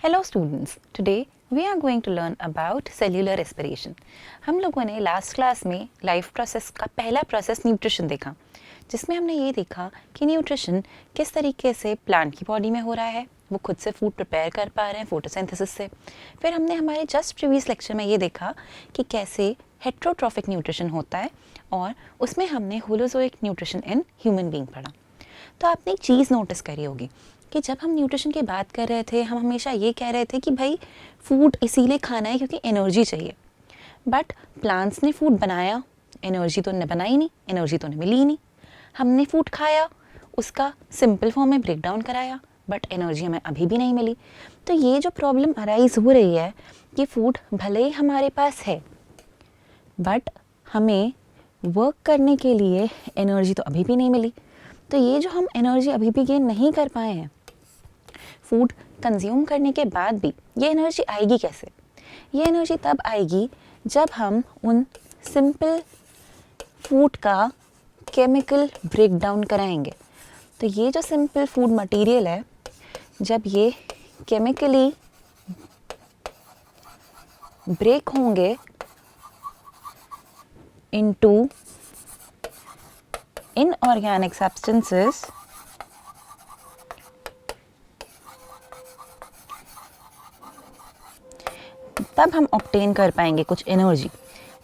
Hello students, today we are going to learn about cellular respiration. हम लोगों ने last class में life process का पहला प्रोसेस न्यूट्रिशन देखा, जिसमें हमने ये देखा कि न्यूट्रिशन किस तरीके से प्लांट की बॉडी में हो रहा है, वो खुद से फूड प्रिपेयर कर पा रहे हैं फोटोसिंथेसिस से। फिर हमने हमारे जस्ट प्रीवियस लेक्चर में ये देखा कि कैसे हेट्रोट्रॉफिक न्यूट्रिशन होता है और उसमें हमने holozoic nutrition in human being पढ़ा। तो आपने एक चीज़ नोटिस करी होगी कि जब हम न्यूट्रिशन की बात कर रहे थे हम हमेशा ये कह रहे थे कि भाई फूड इसीलिए खाना है क्योंकि एनर्जी चाहिए। बट प्लांट्स ने फूड बनाया, एनर्जी तो ने बनाई नहीं, एनर्जी तो ने मिली ही नहीं। हमने फूड खाया, उसका सिंपल फॉर्म में ब्रेक डाउन कराया, बट एनर्जी हमें अभी भी नहीं मिली। तो ये जो प्रॉब्लम अराइज हो रही है कि फूड भले ही हमारे पास है बट हमें वर्क करने के लिए एनर्जी तो अभी भी नहीं मिली। तो ये जो हम एनर्जी अभी भी गेन नहीं कर पाए हैं, फूड कंज्यूम करने के बाद भी ये एनर्जी आएगी कैसे? ये एनर्जी तब आएगी जब हम उन सिंपल फूड का केमिकल ब्रेक डाउन कराएंगे। तो ये जो सिंपल फूड मटेरियल है, जब ये केमिकली ब्रेक होंगे इनटू इनऑर्गेनिक सब्सटेंसेस, तब हम ऑब्टेन कर पाएंगे कुछ एनर्जी।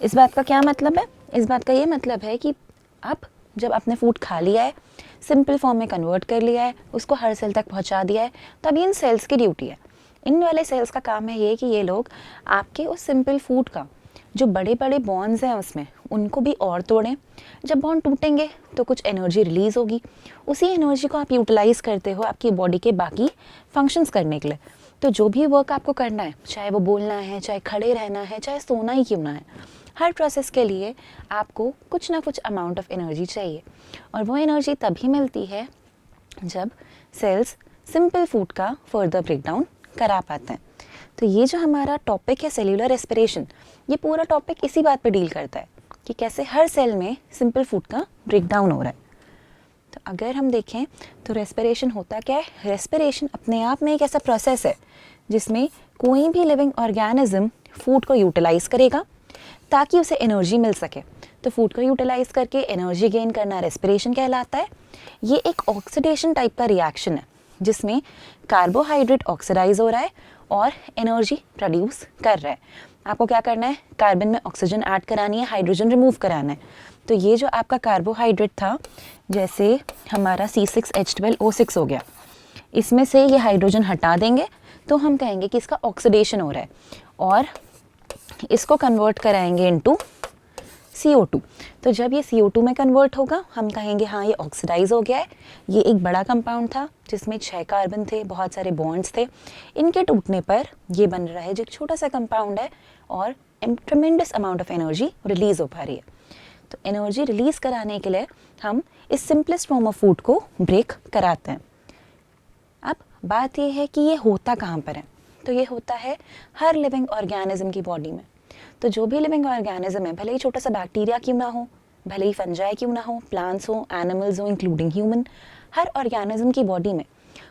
इस बात का क्या मतलब है? इस बात का ये मतलब है कि अब जब आपने फूड खा लिया है, सिंपल फॉर्म में कन्वर्ट कर लिया है, उसको हर सेल तक पहुंचा दिया है, तो अब इन सेल्स की ड्यूटी है, इन वाले सेल्स का काम है ये कि ये लोग आपके उस सिंपल फूड का जो बड़े बड़े बॉन्ड्स हैं उसमें उनको भी और तोड़ें। जब बॉन्ड टूटेंगे तो कुछ एनर्जी रिलीज़ होगी, उसी एनर्जी को आप यूटिलाइज़ करते हो आपकी बॉडी के बाकी फंक्शंस करने के लिए। तो जो भी वर्क आपको करना है, चाहे वो बोलना है, चाहे खड़े रहना है, चाहे सोना ही क्यों ना है, हर प्रोसेस के लिए आपको कुछ ना कुछ अमाउंट ऑफ एनर्जी चाहिए। और वो एनर्जी तभी मिलती है जब सेल्स सिंपल फूड का फर्दर ब्रेकडाउन करा पाते हैं। तो ये जो हमारा टॉपिक है सेल्यूलर रेस्पिरेशन, ये पूरा टॉपिक इसी बात पे डील करता है कि कैसे हर सेल में सिंपल फूड का ब्रेकडाउन हो रहा है। तो अगर हम देखें तो रेस्पिरेशन होता क्या है? रेस्पिरेशन अपने आप में एक ऐसा प्रोसेस है जिसमें कोई भी लिविंग ऑर्गेनिज्म फूड को यूटिलाइज करेगा ताकि उसे एनर्जी मिल सके। तो फूड को यूटिलाइज करके एनर्जी गेन करना रेस्पिरेशन कहलाता है। ये एक ऑक्सीडेशन टाइप का रिएक्शन है जिसमें कार्बोहाइड्रेट ऑक्सीडाइज हो रहा है और एनर्जी प्रोड्यूस कर रहा है। आपको क्या करना है? कार्बन में ऑक्सीजन ऐड करानी है, हाइड्रोजन रिमूव कराना है। तो ये जो आपका कार्बोहाइड्रेट था, जैसे हमारा C6H12O6 हो गया, इसमें से ये हाइड्रोजन हटा देंगे तो हम कहेंगे कि इसका ऑक्सीडेशन हो रहा है और इसको कन्वर्ट कराएंगे इनटू CO2। तो जब ये CO2 में कन्वर्ट होगा हम कहेंगे हाँ ये ऑक्सीडाइज हो गया है। ये एक बड़ा कंपाउंड था जिसमें 6 कार्बन थे, बहुत सारे बॉन्ड्स थे, इनके टूटने पर ये बन रहा है जो एक छोटा सा कंपाउंड है और ट्रेमेंडस अमाउंट ऑफ एनर्जी रिलीज हो पा रही है। तो एनर्जी रिलीज कराने के लिए हम इस सिंपलेस्ट फॉर्म ऑफ फूड को ब्रेक कराते हैं। अब बात ये है कि ये होता कहाँ पर है? तो ये होता है हर लिविंग ऑर्गेनिज्म की बॉडी में। तो जो भी लिविंग ऑर्गेनिज्म है, भले ही छोटा सा बैक्टीरिया क्यों ना हो, भले ही फंजाई क्यों ना हो, प्लांट्स हो, एनिमल्स हो इंक्लूडिंग ह्यूमन, हर ऑर्गेनिज्म की बॉडी में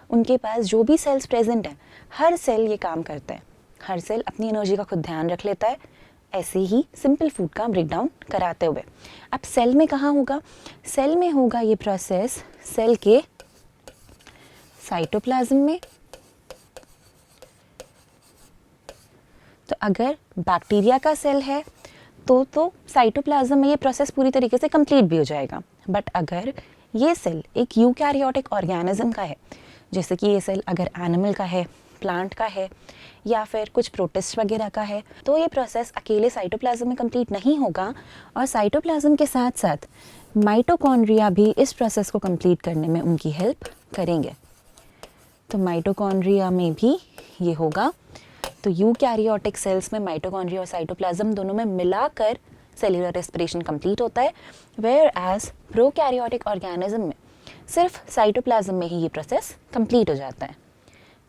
उनके पास जो भी सेल्स प्रेजेंट हैं, हर सेल ये काम करता है। हर सेल अपनी एनर्जी का खुद ध्यान रख लेता है, ऐसे ही सिंपल फूड का ब्रेकडाउन कराते हुए। अब सेल में कहाँ होगा? सेल में होगा ये प्रोसेस सेल के साइटोप्लाज्म में। तो अगर बैक्टीरिया का सेल है तो साइटोप्लाज्म में ये प्रोसेस पूरी तरीके से कंप्लीट भी हो जाएगा। बट अगर ये सेल एक यूकैरियोटिक ऑर्गेनिज्म का है, जैसे कि ये सेल अगर एनिमल का है, प्लांट का है या फिर कुछ प्रोटिस्ट वगैरह का है, तो ये प्रोसेस अकेले साइटोप्लाज्म में कंप्लीट नहीं होगा और साइटोप्लाज्म के साथ साथ माइटोकॉन्ड्रिया भी इस प्रोसेस को कंप्लीट करने में उनकी हेल्प करेंगे। तो माइटोकॉन्ड्रिया में भी ये होगा। तो यूकैरियोटिक सेल्स में माइटोकॉन्ड्रिया और साइटोप्लाज्म दोनों में मिलाकर सेल्यूलर रेस्पिरेशन कंप्लीट होता है, वेयर एज प्रोकैरियोटिक ऑर्गेनिज्म में सिर्फ साइटोप्लाज्म में ही ये प्रोसेस कंप्लीट हो जाता है।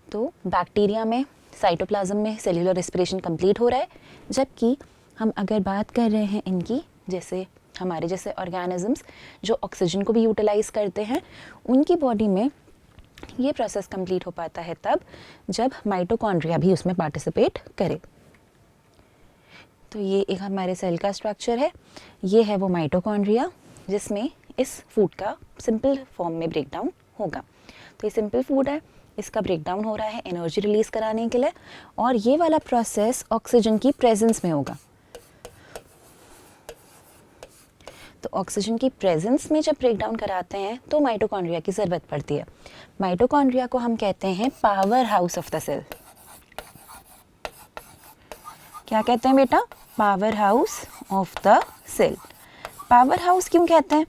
तो बैक्टीरिया में, साइटोप्लाज्म में सेल्यूलर रेस्पिरेशन कंप्लीट हो रहा है, जबकि हम अगर बात कर रहे हैं इनकी, जैसे हमारे जैसे ऑर्गेनिजम्स जो ऑक्सीजन को भी यूटिलाइज करते हैं, उनकी बॉडी में ये प्रोसेस कंप्लीट हो पाता है तब जब माइटोकॉन्ड्रिया भी उसमें पार्टिसिपेट करे। तो ये एक हमारे सेल का स्ट्रक्चर है, ये है वो माइटोकॉन्ड्रिया जिसमें इस फूड का सिंपल फॉर्म में ब्रेकडाउन होगा। तो ये सिंपल फूड है, इसका ब्रेकडाउन हो रहा है एनर्जी रिलीज़ कराने के लिए, और ये वाला प्रोसेस ऑक्सीजन की प्रेजेंस में होगा। तो ऑक्सीजन की प्रेजेंस में जब ब्रेकडाउन कराते हैं तो माइटोकॉन्ड्रिया की ज़रूरत पड़ती है। माइटोकॉन्ड्रिया को हम कहते हैं power house of the cell. क्या कहते हैं बेटा? Power house of the cell. Power house क्यों कहते हैं?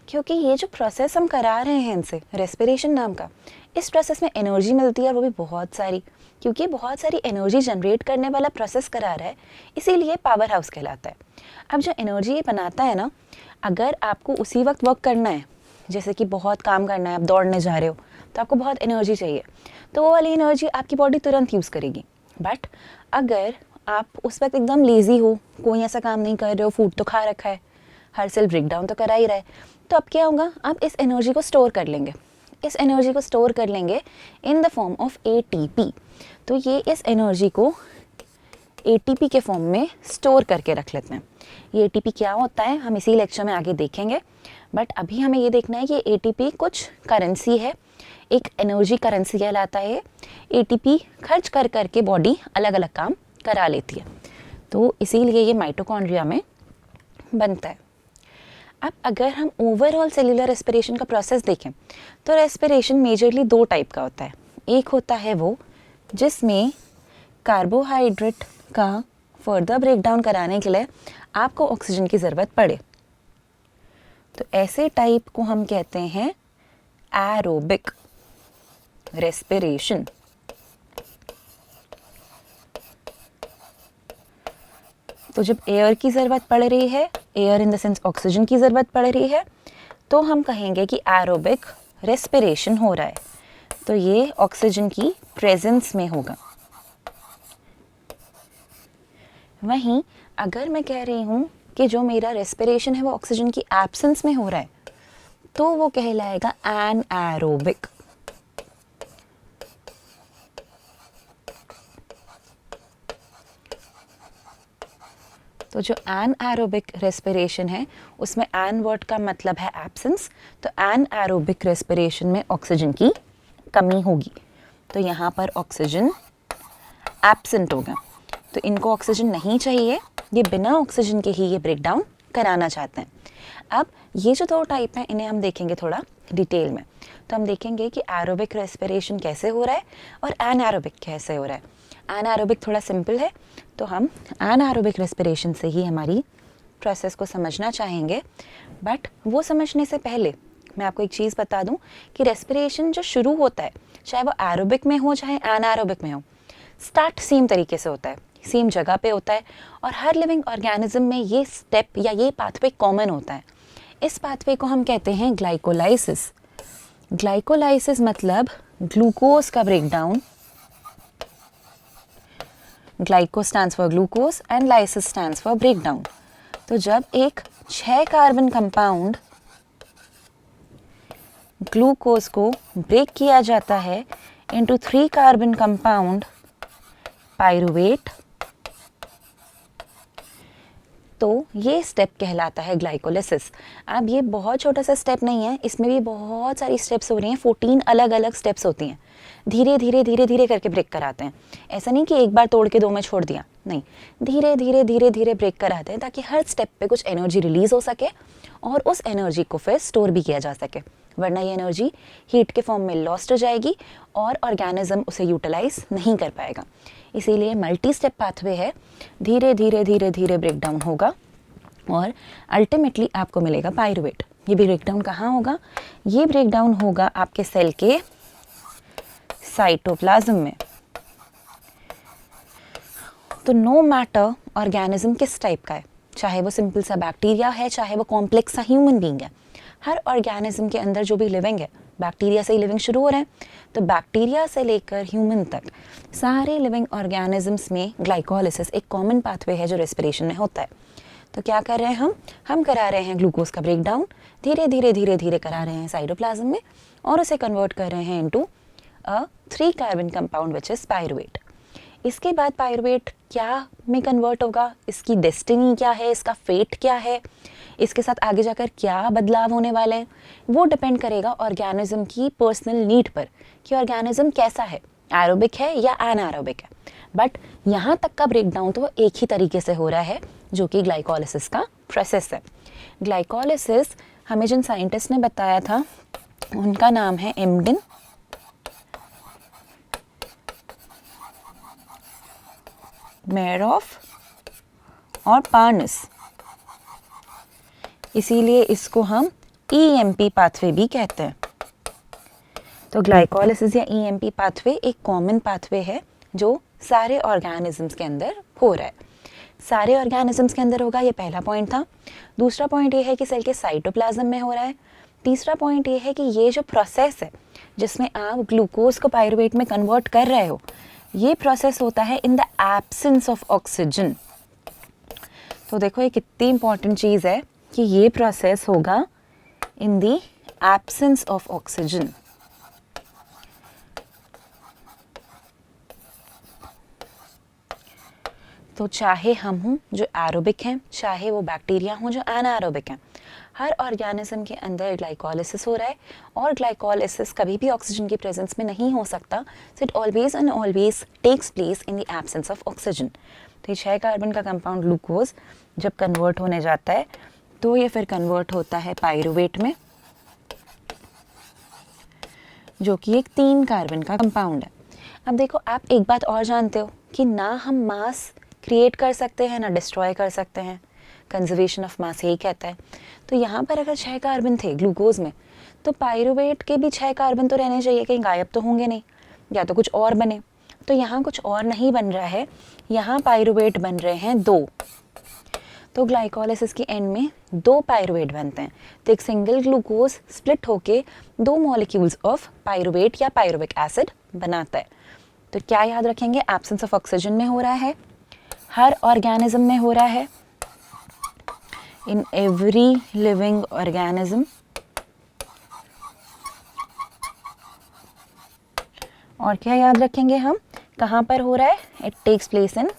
क्योंकि ये जो प्रोसेस हम करा रहे हैं इनसे, रेस्पिरेशन नाम का, इस प्रोसेस में एनर्जी मिलती है, वो भी बहुत सारी, क्योंकि बहुत सारी एनर्जी जनरेट करने वाला प्रोसेस करा रहा है, इसीलिए पावर हाउस कहलाता है। अब जो एनर्जी ये बनाता है ना, अगर आपको उसी वक्त वर्क करना है, जैसे कि बहुत काम करना है, आप दौड़ने जा रहे हो, तो आपको बहुत एनर्जी चाहिए, तो वो वाली एनर्जी आपकी बॉडी तुरंत यूज़ करेगी। बट अगर आप उस वक्त एकदम लेज़ी हो, कोई ऐसा काम नहीं कर रहे हो, फूड तो खा रखा है, हर सेल ब्रेकडाउन तो करा ही रहा है, तो अब क्या होगा? आप इस एनर्जी को स्टोर कर लेंगे। इस एनर्जी को स्टोर कर लेंगे in the form of ATP. तो ये इस एनर्जी को एटीपी के फॉर्म में स्टोर करके रख लेते हैं। ये एटीपी क्या होता है हम इसी लेक्चर में आगे देखेंगे, बट अभी हमें ये देखना है कि एटीपी कुछ करेंसी है, एक एनर्जी करेंसी कहलाता है। एटीपी खर्च कर करके बॉडी अलग अलग काम करा लेती है, तो इसीलिए ये माइटोकॉन्ड्रिया में बनता है। अब अगर हम ओवरऑल सेल्यूलर रेस्पिरेशन का प्रोसेस देखें तो रेस्पिरेशन मेजरली दो टाइप का होता है। एक होता है वो जिसमें कार्बोहाइड्रेट का फर्दर ब्रेकडाउन कराने के लिए आपको ऑक्सीजन की ज़रूरत पड़े, तो ऐसे टाइप को हम कहते हैं एरोबिक रेस्पिरेशन। तो जब एयर की ज़रूरत पड़ रही है, air in the sense oxygen की ज़रूरत पड़ रही है, तो हम कहेंगे कि एरोबिक रेस्पिरेशन हो रहा है, तो ये ऑक्सीजन की प्रेजेंस में होगा। वहीं अगर मैं कह रही हूँ कि जो मेरा रेस्पिरेशन है वो ऑक्सीजन की एब्सेंस में हो रहा है, तो वो कहलाएगा एनएरोबिक। तो जो एनएरोबिक रेस्पिरेशन है उसमें एन वर्ड का मतलब है एब्सेंस, तो एनएरोबिक रेस्पिरेशन में ऑक्सीजन की कमी होगी, तो यहाँ पर ऑक्सीजन एब्सेंट होगा। तो इनको ऑक्सीजन नहीं चाहिए, ये बिना ऑक्सीजन के ही ये ब्रेकडाउन कराना चाहते हैं। अब ये जो दो टाइप हैं इन्हें हम देखेंगे थोड़ा डिटेल में, तो हम देखेंगे कि एरोबिक रेस्पिरेशन कैसे हो रहा है और एनएरोबिक कैसे हो रहा है। एनएरोबिक थोड़ा सिंपल है, तो हम एनएरोबिक रेस्पिरेशन से ही हमारी प्रोसेस को समझना चाहेंगे। बट वो समझने से पहले मैं आपको एक चीज़ बता दूं कि रेस्पिरेशन जो शुरू होता है, चाहे वो एरोबिक में हो चाहे एनएरोबिक में हो, स्टार्ट सेम तरीके से होता है, सेम जगह पे होता है, और हर लिविंग ऑर्गेनिज्म में ये स्टेप या ये पाथवे कॉमन होता है। इस पाथवे को हम कहते हैं ग्लाइकोलाइसिस। ग्लाइकोलाइसिस मतलब ग्लूकोज का breakdown. Glyco stands for glucose and lysis stands for breakdown. तो जब एक 6 कार्बन कंपाउंड ग्लूकोज को ब्रेक किया जाता है इनटू 3 कार्बन कंपाउंड पायरुवेट, तो ये स्टेप कहलाता है ग्लाइकोलाइसिस। अब ये बहुत छोटा सा स्टेप नहीं है, इसमें भी बहुत सारी स्टेप्स हो रही हैं, 14 अलग अलग स्टेप्स होती हैं। धीरे धीरे धीरे धीरे करके ब्रेक कराते हैं, ऐसा नहीं कि एक बार तोड़ के 2 में छोड़ दिया, नहीं, धीरे धीरे धीरे धीरे ब्रेक कराते हैं ताकि हर स्टेप पे कुछ एनर्जी रिलीज हो सके और उस एनर्जी को फिर स्टोर भी किया जा सके, वरना ये एनर्जी हीट के फॉर्म में लॉस्ट हो जाएगी और ऑर्गेनिज्म उसे यूटिलाइज नहीं कर पाएगा। इसीलिए मल्टी स्टेप पाथवे है, धीरे धीरे धीरे धीरे ब्रेकडाउन होगा और अल्टीमेटली आपको मिलेगा पायरुवेट। ये भी ब्रेकडाउन कहाँ होगा? ये ब्रेकडाउन होगा आपके सेल के साइटोप्लाज्म में। तो नो मैटर ऑर्गेनिज्म किस टाइप का है, चाहे वो सिंपल सा बैक्टीरिया है चाहे वो कॉम्प्लेक्स सा ह्यूमन बीइंग है, हर ऑर्गेनिज्म के अंदर जो भी लिविंग है, बैक्टीरिया से ही लिविंग शुरू हो रहे हैं, तो बैक्टीरिया से लेकर ह्यूमन तक सारे लिविंग ऑर्गेनिजम्स में ग्लाइकोलाइसिस एक कॉमन पाथवे है जो रेस्पिरेशन में होता है। तो क्या कर रहे हैं हम करा रहे हैं ग्लूकोज का ब्रेक डाउन, धीरे धीरे करा रहे हैं साइटोप्लाज्म में और उसे कन्वर्ट कर रहे हैं into a 3 carbon compound which is pyruvate. इसके बाद पायरुवेट क्या में कन्वर्ट होगा, इसकी डेस्टिनी क्या है, इसका फेट क्या है, इसके साथ आगे जाकर क्या बदलाव होने वाले हैं, वो डिपेंड करेगा ऑर्गेनिज्म की पर्सनल नीड पर कि ऑर्गेनिज्म कैसा है, एरोबिक है या एनारोबिक है। बट यहाँ तक का ब्रेकडाउन तो एक ही तरीके से हो रहा है जो कि ग्लाइकोलिसिस का प्रोसेस है। ग्लाइकोलिसिस हमें जिन साइंटिस्ट ने बताया था उनका नाम है एम्डिन, मेयरऑफ और पार्नस। इसीलिए इसको हम EMP पाथवे भी कहते हैं। तो ग्लाइकोलिसिस या EMP पाथवे एक कॉमन पाथवे है जो सारे ऑर्गेनिजम्स के अंदर हो रहा है। सारे ऑर्गेनिजम्स के अंदर होगा, ये पहला पॉइंट था। दूसरा पॉइंट ये है कि सेल के साइटोप्लाज्म में हो रहा है। तीसरा पॉइंट ये है कि ये जो प्रोसेस है जिसमें आप ग्लूकोज को पायरुवेट में कन्वर्ट कर रहे हो, ये प्रोसेस होता है in the absence of oxygen. तो देखो ये कितनी इंपॉर्टेंट चीज़ है कि ये प्रोसेस होगा इन द एब्सेंस ऑफ ऑक्सीजन। तो चाहे हम हों जो एरोबिक हैं, चाहे वो बैक्टीरिया हों जो एनारोबिक हैं, हर ऑर्गेनिज्म के अंदर ग्लाइकोलिसिस हो रहा है और ग्लाइकोलिसिस कभी भी ऑक्सीजन की प्रेजेंस में नहीं हो सकता। So it always and always takes place in the absence of oxygen. तो ये 6 कार्बन का कंपाउंड ग्लूकोज जब कन्वर्ट होने जाता है तो ये फिर कन्वर्ट होता है पायरुवेट में, जो कि एक 3 कार्बन का कंपाउंड है। अब देखो, आप एक बात और जानते हो कि ना हम मास क्रिएट कर सकते हैं ना डिस्ट्रॉय कर सकते हैं, कंजर्वेशन ऑफ मास यही कहता है। तो यहाँ पर अगर 6 कार्बन थे ग्लूकोज में, तो पायरुवेट के भी 6 कार्बन तो रहने चाहिए, कहीं गायब तो होंगे नहीं, या तो कुछ और बने। तो यहाँ कुछ और नहीं बन रहा है, यहाँ पायरुवेट बन रहे हैं 2। तो ग्लाइकोलिसिस की एंड में 2 पायरुवेट बनते हैं। तो एक सिंगल ग्लूकोज स्प्लिट होके 2 मॉलिक्यूल्स ऑफ पायरुवेट या पायरुविक एसिड बनाता है। तो क्या याद रखेंगे, एब्सेंस ऑफ ऑक्सीजन में हो रहा है, हर ऑर्गेनिज्म में हो रहा है, इन एवरी लिविंग ऑर्गेनिज्म। और क्या याद रखेंगे हम, कहाँ पर हो रहा है, it takes place in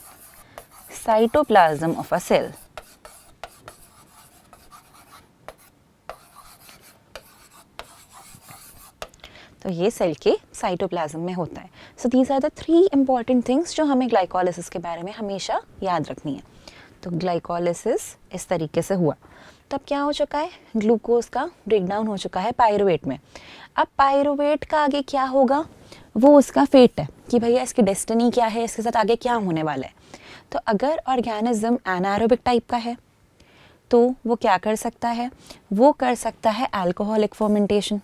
cytoplasm of a cell. तो ये सेल के साइटोप्लाज्म में होता है। So these are the 3 important things जो हमें ग्लाइकोलिसिस के बारे में हमेशा याद रखनी है। तो ग्लाइकोलिसिस इस तरीके से हुआ। तब क्या हो चुका है, ग्लूकोज का ब्रेकडाउन हो चुका है पायरुवेट में। अब पायरुवेट का आगे क्या होगा, वो उसका फेट है कि भैया इसकी डेस्टिनी क्या है, इसके साथ आगे क्या होने वाला है। तो अगर ऑर्गेनिज्म एनारोबिक टाइप का है तो वो क्या कर सकता है, वो कर सकता है अल्कोहलिक फर्मेंटेशन।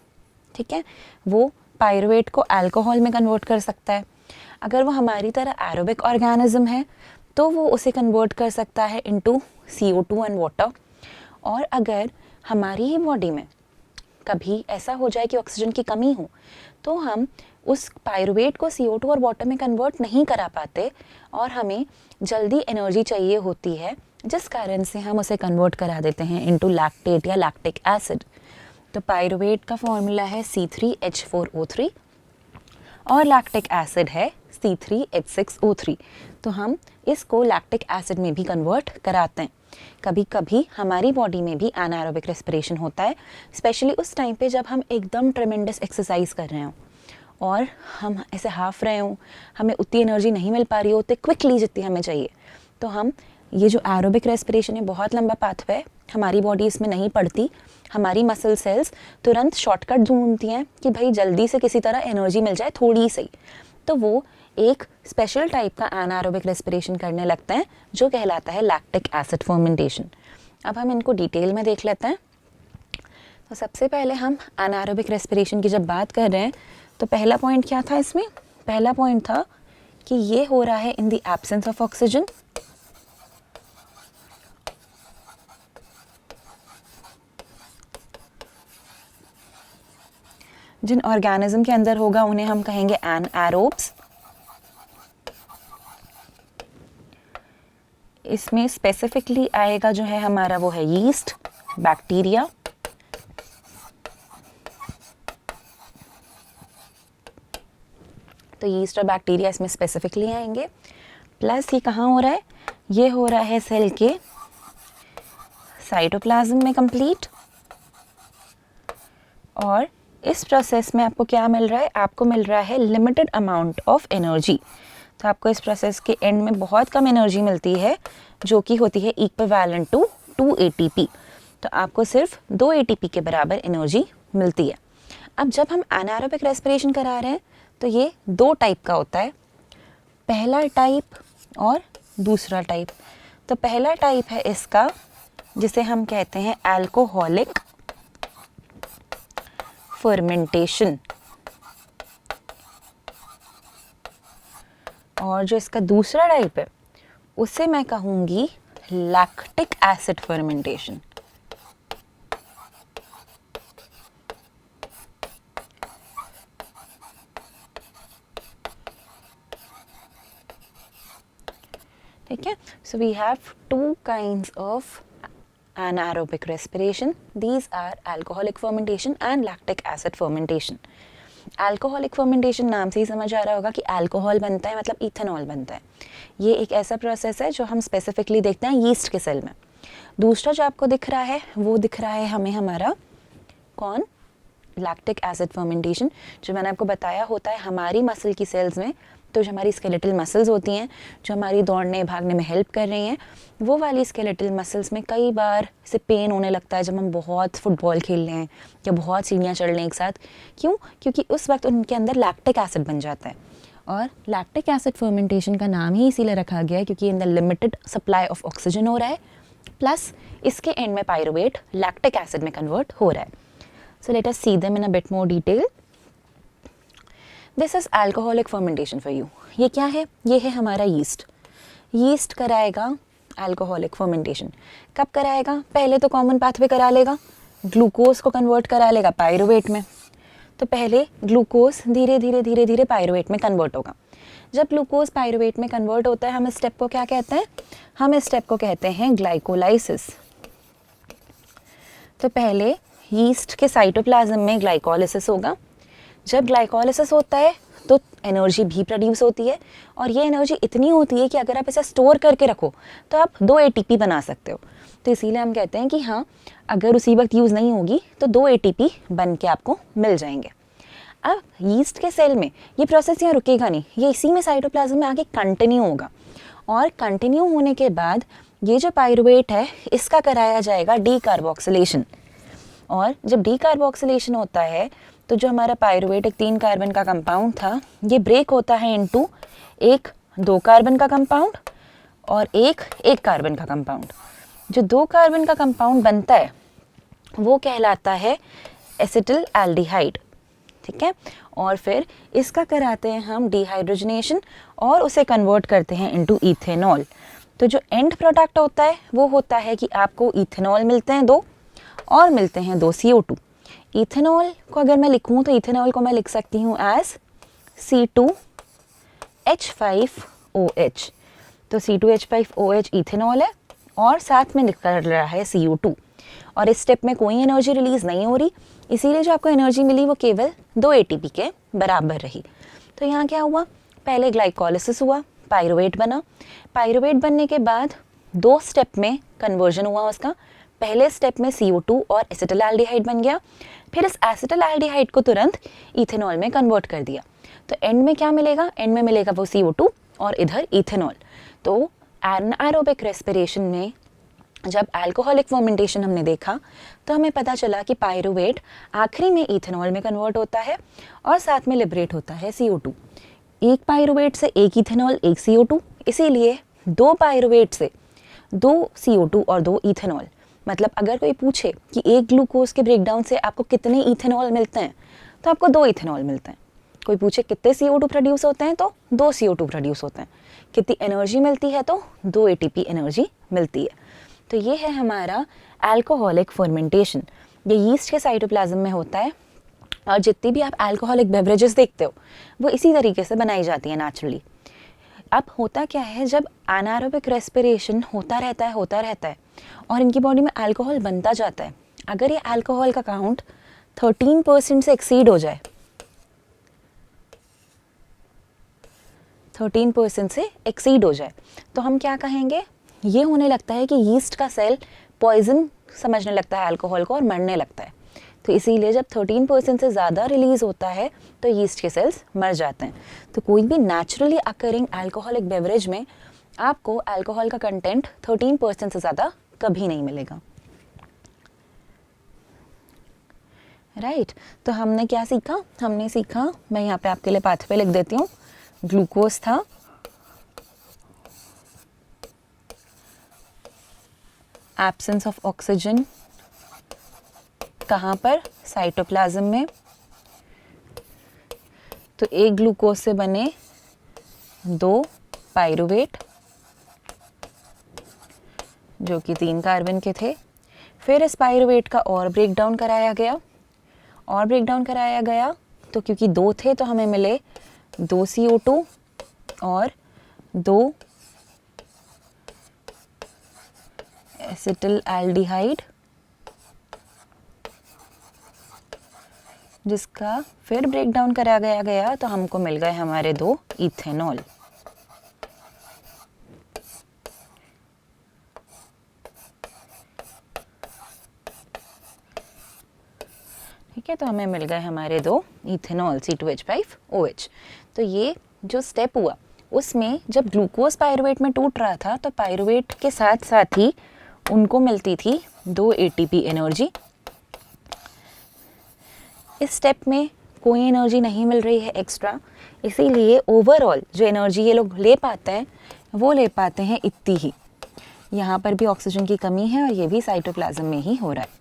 ठीक है, वो पायरुवेट को अल्कोहल में कन्वर्ट कर सकता है। अगर वो हमारी तरह एरोबिक ऑर्गेनिज्म है तो वो उसे कन्वर्ट कर सकता है इनटू CO2 एंड वाटर। और अगर हमारी ही बॉडी में कभी ऐसा हो जाए कि ऑक्सीजन की कमी हो तो हम उस पायरुवेट को CO2 और वाटर में कन्वर्ट नहीं करा पाते और हमें जल्दी एनर्जी चाहिए होती है, जिस कारण से हम उसे कन्वर्ट करा देते हैं इनटू लैक्टेट या लैक्टिक एसिड। तो पायरुवेट का फॉर्मूला है C3H4O3 और लैक्टिक एसिड है C3H6O3। तो हम इसको लैक्टिक एसिड में भी कन्वर्ट कराते हैं। कभी कभी हमारी बॉडी में भी एनारोबिक रेस्पिरेशन होता है, स्पेशली उस टाइम पे जब हम एकदम ट्रेमेंडस एक्सरसाइज कर रहे हों और हम ऐसे हाफ रहे हों, हमें उतनी एनर्जी नहीं मिल पा रही होती क्विकली जितनी हमें चाहिए। तो हम ये जो एरोबिक रेस्पिरेशन है बहुत लंबा पाथवे है, हमारी बॉडी इसमें नहीं पड़ती, हमारी मसल सेल्स तुरंत शॉर्टकट ढूंढती हैं कि भाई जल्दी से किसी तरह एनर्जी मिल जाए थोड़ी सी। तो वो एक स्पेशल टाइप का एनारोबिक रेस्पिरेशन करने लगते हैं जो कहलाता है लैक्टिक एसिड फर्मेंटेशन। अब हम इनको डिटेल में देख लेते हैं। तो सबसे पहले हम एनारोबिक रेस्पिरेशन की जब बात कर रहे हैं तो पहला पॉइंट क्या था इसमें, पहला पॉइंट था कि ये हो रहा है in the absence of oxygen. जिन ऑर्गेनिज्म के अंदर होगा उन्हें हम कहेंगे एनारोब्स। इसमें स्पेसिफिकली आएगा जो है हमारा वो है यीस्ट, बैक्टीरिया, तो यीस्ट और बैक्टीरिया इसमें स्पेसिफिकली आएंगे। प्लस ये कहाँ हो रहा है, ये हो रहा है सेल के साइटोप्लाज्म में कंप्लीट। और इस प्रोसेस में आपको क्या मिल रहा है, आपको मिल रहा है लिमिटेड अमाउंट ऑफ एनर्जी। तो आपको इस प्रोसेस के एंड में बहुत कम एनर्जी मिलती है जो कि होती है इक्विवेलेंट टू 2 ATP। तो आपको सिर्फ 2 ATP के बराबर एनर्जी मिलती है। अब जब हम एनारोबिक रेस्पिरेशन करा रहे हैं तो ये 2 टाइप का होता है, पहला टाइप और दूसरा टाइप। तो पहला टाइप है इसका जिसे हम कहते हैं अल्कोहलिक फर्मेंटेशन, और जो इसका दूसरा टाइप है उसे मैं कहूँगी लैक्टिक एसिड फर्मेंटेशन। ठीक है, so we have 2 kinds of anaerobic respiration. These are alcoholic fermentation and lactic acid fermentation. Alcoholic fermentation नाम से ही समझ आ रहा होगा कि अल्कोहल बनता है, मतलब इथेनॉल बनता है। ये एक ऐसा प्रोसेस है जो हम स्पेसिफिकली देखते हैं यीस्ट के सेल में। दूसरा जो आपको दिख रहा है वो दिख रहा है हमें हमारा कौन, लैक्टिक एसिड फर्मेंटेशन, जो मैंने आपको बताया होता है हमारी मसल की सेल्स में। तो जो हमारी स्केलेटल मसल्स होती हैं जो हमारी दौड़ने भागने में हेल्प कर रही हैं, वो वाली स्केलेटल मसल्स में कई बार से पेन होने लगता है जब हम बहुत फुटबॉल खेल रहे हैं या बहुत सीढ़ियाँ चढ़ रहे हैं एक साथ। क्यों? क्योंकि उस वक्त उनके अंदर लैक्टिक एसिड बन जाता है। और लैक्टिक एसिड फर्मेंटेशन का नाम ही इसीलिए रखा गया है क्योंकि अंदर लिमिटेड सप्लाई ऑफ ऑक्सीजन हो रहा है, प्लस इसके एंड में पायरुवेट लैक्टिक एसिड में कन्वर्ट हो रहा है। So let us see them in a bit more detail. This is alcoholic fermentation for you. ये क्या है? ये है हमारा यीस्ट। यीस्ट कराएगा अल्कोहलिक फर्मेंटेशन। कब कराएगा? पहले तो कॉमन पाथवे करा लेगा, ग्लूकोज को कन्वर्ट करा लेगा पायरुवेट में। तो पहले ग्लूकोज धीरे धीरे धीरे धीरे पायरुवेट में कन्वर्ट होगा। जब ग्लूकोज पायरुवेट में कन्वर्ट होता है हम इस स्टेप को क्या कहते हैं? हम इस स्टेप को कहते हैं ग्लाइकोलाइसिस। तो पहले यीस्ट के साइटोप्लाज्म में ग्लाइकोलाइसिस होगा। जब ग्लाइकोलाइसिस होता है तो एनर्जी भी प्रोड्यूस होती है, और ये एनर्जी इतनी होती है कि अगर आप इसे स्टोर करके रखो तो आप 2 ATP बना सकते हो। तो इसीलिए हम कहते हैं कि हाँ, अगर उसी वक्त यूज़ नहीं होगी तो 2 ATP बन के आपको मिल जाएंगे। अब यीस्ट के सेल में ये प्रोसेस यहाँ रुकेगा नहीं, ये इसी में साइटोप्लाज्म में आगे कंटिन्यू होगा। और कंटिन्यू होने के बाद ये जो पायरुवेट है इसका कराया जाएगा डीकार्बोक्सिलेशन। और जब डीकार्बोक्सिलेशन होता है तो जो हमारा पायरुवेट एक 3 कार्बन का कंपाउंड था, ये ब्रेक होता है इनटू एक 2 कार्बन का कंपाउंड और एक 1 कार्बन का कंपाउंड। जो 2 कार्बन का कंपाउंड बनता है वो कहलाता है एसिटिल एल्डिहाइड। ठीक है, और फिर इसका कराते हैं हम डिहाइड्रोजनेशन और उसे कन्वर्ट करते हैं इनटू इथेनॉल। तो जो एंड प्रोडक्ट होता है वो होता है कि आपको इथेनॉल मिलते हैं 2 और मिलते हैं 2 CO2। इथेनॉल को अगर मैं लिखूं तो इथेनॉल को मैं लिख सकती हूँ एज C2H5OH। तो C2H5OH इथेनॉल है और साथ में निकल रहा है CO2, और इस स्टेप में कोई एनर्जी रिलीज नहीं हो रही, इसीलिए जो आपको एनर्जी मिली वो केवल 2 ATP के बराबर रही। तो यहाँ क्या हुआ? पहले ग्लाइकोलाइसिस हुआ, पायरुवेट बना। पायरुवेट बनने के बाद 2 स्टेप में कन्वर्जन हुआ उसका। पहले स्टेप में CO2 और एसिटिलएल्डिहाइड बन गया, फिर इस एसिटिलएल्डिहाइड को तुरंत इथेनॉल में कन्वर्ट कर दिया। तो एंड में क्या मिलेगा? एंड में मिलेगा वो CO2 और इधर इथेनॉल। तो एनारोबिक रेस्पिरेशन में जब अल्कोहलिक फर्मेंटेशन हमने देखा तो हमें पता चला कि पायरुवेट आखिरी में इथेनॉल में कन्वर्ट होता है और साथ में लिबरेट होता है CO2। एक पायरुवेट से एक इथेनॉल, एक CO2, इसीलिए 2 पायरुवेट से 2 CO2 और 2 इथेनॉल। मतलब अगर कोई पूछे कि एक ग्लूकोज के ब्रेकडाउन से आपको कितने इथेनॉल मिलते हैं तो आपको 2 इथेनॉल मिलते हैं। कोई पूछे कितने CO2 प्रोड्यूस होते हैं तो 2 CO2 प्रोड्यूस होते हैं। कितनी एनर्जी मिलती है तो 2 ATP एनर्जी मिलती है। तो ये है हमारा अल्कोहलिक फर्मेंटेशन। ये यीस्ट के साइटोप्लाज्म में होता है, और जितनी भी आप अल्कोहलिक बेवरेजेस देखते हो वो इसी तरीके से बनाई जाती है नेचुरली। अब होता क्या है, जब एनारोबिक रेस्पिरेशन होता रहता है और इनकी बॉडी में अल्कोहल बनता जाता है, अगर ये अल्कोहल का काउंट 13% से एक्सीड हो जाए, 13% से एक्सीड हो जाए, तो हम क्या कहेंगे, ये होने लगता है कि यीस्ट का सेल पॉइजन समझने लगता है अल्कोहल को और मरने लगता है। तो इसीलिए जब 13% से ज़्यादा रिलीज़ होता है तो यीस्ट के सेल्स मर जाते हैं। तो कोई भी नेचुरली अकरिंग अल्कोहलिक बेवरेज में आपको अल्कोहल का कंटेंट 13% से ज़्यादा कभी नहीं मिलेगा। राइट तो हमने क्या सीखा, हमने सीखा, मैं यहाँ पे आपके लिए पाथवे लिख देती हूँ। ग्लूकोज था, एब्सेंस ऑफ ऑक्सीजन कहाँ पर, साइटोप्लाज्म में। तो एक ग्लूकोज से बने 2 पायरुवेट जो कि 3 कार्बन के थे। फिर इस पायरुवेट का और ब्रेकडाउन कराया गया, तो क्योंकि 2 थे तो हमें मिले 2 CO2 और 2 एसिटिल एल्डिहाइड, जिसका फिर ब्रेकडाउन कराया गया तो हमको मिल गए हमारे 2 इथेनॉल। ठीक है, तो हमें मिल गए हमारे 2 इथेनॉल C2H5OH। तो ये जो स्टेप हुआ उसमें जब ग्लूकोज पायरुवेट में टूट रहा था तो पायरुवेट के साथ साथ ही उनको मिलती थी 2 ATP एनर्जी। इस स्टेप में कोई एनर्जी नहीं मिल रही है एक्स्ट्रा, इसीलिए ओवरऑल जो एनर्जी ये लोग ले पाते हैं वो ले पाते हैं इतनी ही। यहाँ पर भी ऑक्सीजन की कमी है और ये भी साइटोप्लाज्म में ही हो रहा है।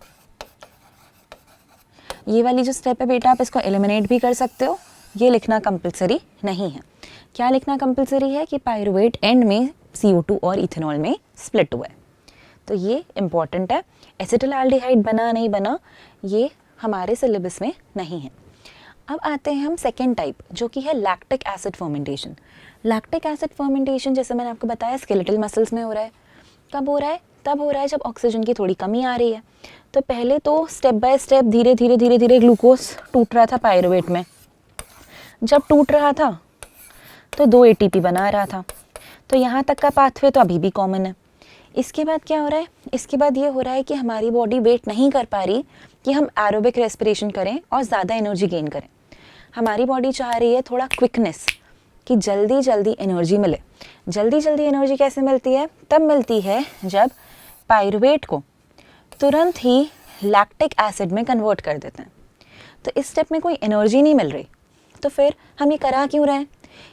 ये वाली जो स्टेप है बेटा, आप इसको एलिमिनेट भी कर सकते हो, ये लिखना कंपलसरी नहीं है। क्या लिखना कंपलसरी है कि पायरुवेट एंड में CO2 और इथेनॉल में स्प्लिट हुआ है, तो ये इम्पॉर्टेंट है। एसिटिल्डिहाइड बना नहीं बना ये हमारे सिलेबस में नहीं है। अब आते हैं हम सेकेंड टाइप, जो कि है lactic acid fermentation. Lactic acid fermentation जैसे मैंने आपको बताया स्केलेटल मसल्स में हो रहा है। कब हो रहा है? तब हो रहा है जब ऑक्सीजन की थोड़ी कमी आ रही है। तो पहले तो स्टेप बाय स्टेप धीरे धीरे ग्लूकोज टूट रहा था पायरुवेट में। जब टूट रहा था तो 2 ATP बना रहा था। तो यहाँ तक का पाथवे तो अभी भी कॉमन है। इसके बाद क्या हो रहा है? इसके बाद ये हो रहा है कि हमारी बॉडी वेट नहीं कर पा रही कि हम एरोबिक रेस्पिरेशन करें और ज़्यादा एनर्जी गेन करें। हमारी बॉडी चाह रही है थोड़ा क्विकनेस, कि जल्दी जल्दी एनर्जी मिले। जल्दी जल्दी एनर्जी कैसे मिलती है? तब मिलती है जब पायरुवेट को तुरंत ही लैक्टिक एसिड में कन्वर्ट कर देते हैं। तो इस स्टेप में कोई एनर्जी नहीं मिल रही, तो फिर हम ये करा क्यों रहे हैं?